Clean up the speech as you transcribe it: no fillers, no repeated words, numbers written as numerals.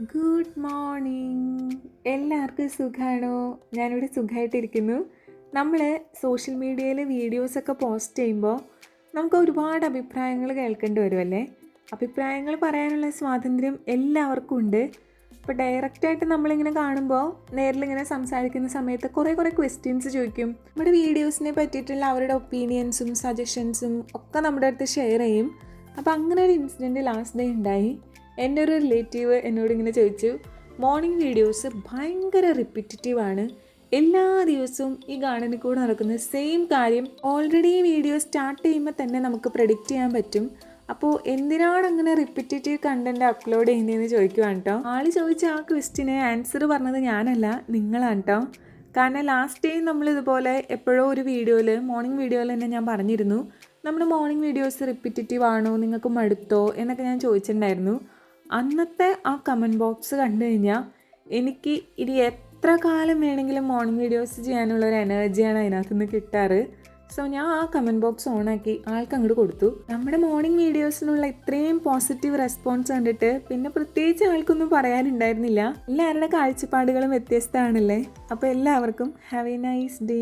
Good morning. എല്ലാവർക്കും സുഖമാണോ? ഞാനിവിടെ സുഖമായിട്ടിരിക്കുന്നു. നമ്മൾ സോഷ്യൽ മീഡിയയിൽ വീഡിയോസൊക്കെ പോസ്റ്റ് ചെയ്യുമ്പോൾ നമുക്ക് ഒരുപാട് അഭിപ്രായങ്ങൾ കേൾക്കേണ്ടി വരുമല്ലേ? അഭിപ്രായങ്ങൾ പറയാനുള്ള സ്വാതന്ത്ര്യം എല്ലാവർക്കും ഉണ്ട്. ഇപ്പോൾ ഡയറക്റ്റായിട്ട് നമ്മളിങ്ങനെ കാണുമ്പോൾ നേരിലിങ്ങനെ സംസാരിക്കുന്ന സമയത്ത് കുറേ ക്വസ്റ്റ്യൻസ് ചോദിക്കും. നമ്മുടെ വീഡിയോസിനെ പറ്റിയിട്ടുള്ള അവരുടെ ഒപ്പീനിയൻസും സജഷൻസും ഒക്കെ നമ്മുടെ അടുത്ത് ഷെയർ ചെയ്യും. അപ്പോൾ അങ്ങനെ ഒരു ഇൻസിഡൻറ്റ് ലാസ്റ്റ് ഡേ ഉണ്ടായി. എൻ്റെ ഒരു റിലേറ്റീവ് എന്നോട് ഇങ്ങനെ ചോദിച്ചു, മോർണിംഗ് വീഡിയോസ് ഭയങ്കര റിപ്പീറ്റേറ്റീവാണ്, എല്ലാ ദിവസവും ഈ ഗാർഡനിൽ കൂടെ നടക്കുന്ന സെയിം കാര്യം ഓൾറെഡി ഈ വീഡിയോ സ്റ്റാർട്ട് ചെയ്യുമ്പോൾ തന്നെ നമുക്ക് പ്രെഡിക്റ്റ് ചെയ്യാൻ പറ്റും. അപ്പോൾ എന്തിനാണ് അങ്ങനെ റിപ്പീറ്റേറ്റീവ് കണ്ടൻറ്റ് അപ്ലോഡ് ചെയ്യുന്നതെന്ന് ചോദിക്കുവാണ് കേട്ടോ. ആൾ ചോദിച്ച ആ ക്വസ്റ്റിന് ആൻസർ പറഞ്ഞത് ഞാനല്ല, നിങ്ങളാണ് കേട്ടോ. കാരണം ലാസ്റ്റ് ടൈം നമ്മളിതുപോലെ എപ്പോഴോ ഒരു വീഡിയോയിൽ, മോർണിംഗ് വീഡിയോയിൽ തന്നെ ഞാൻ പറഞ്ഞിരുന്നു, നമ്മുടെ മോർണിംഗ് വീഡിയോസ് റിപ്പീറ്റേറ്റീവ് ആണോ, നിങ്ങൾക്ക് മടുത്തോ എന്നൊക്കെ ഞാൻ ചോദിച്ചിട്ടുണ്ടായിരുന്നു. അന്നത്തെ ആ കമൻറ്റ് ബോക്സ് കണ്ടു കഴിഞ്ഞാൽ എനിക്ക് ഇനി എത്ര കാലം വേണമെങ്കിലും മോർണിംഗ് വീഡിയോസ് ചെയ്യാനുള്ളൊരു എനർജിയാണ് അതിനകത്ത് നിന്ന് കിട്ടാറ്. സോ ഞാൻ ആ കമൻറ്റ് ബോക്സ് ഓണാക്കി ആൾക്ക് അങ്ങോട്ട് കൊടുത്തു. നമ്മുടെ മോർണിംഗ് വീഡിയോസിനുള്ള ഇത്രയും പോസിറ്റീവ് റെസ്പോൺസ് കണ്ടിട്ട് പിന്നെ പ്രത്യേകിച്ച് ആൾക്കൊന്നും പറയാനുണ്ടായിരുന്നില്ല. എല്ലാവരുടെ കാഴ്ചപ്പാടുകളും വ്യത്യസ്തമാണല്ലേ. അപ്പോൾ എല്ലാവർക്കും ഹാവ് എ നൈസ് ഡേ.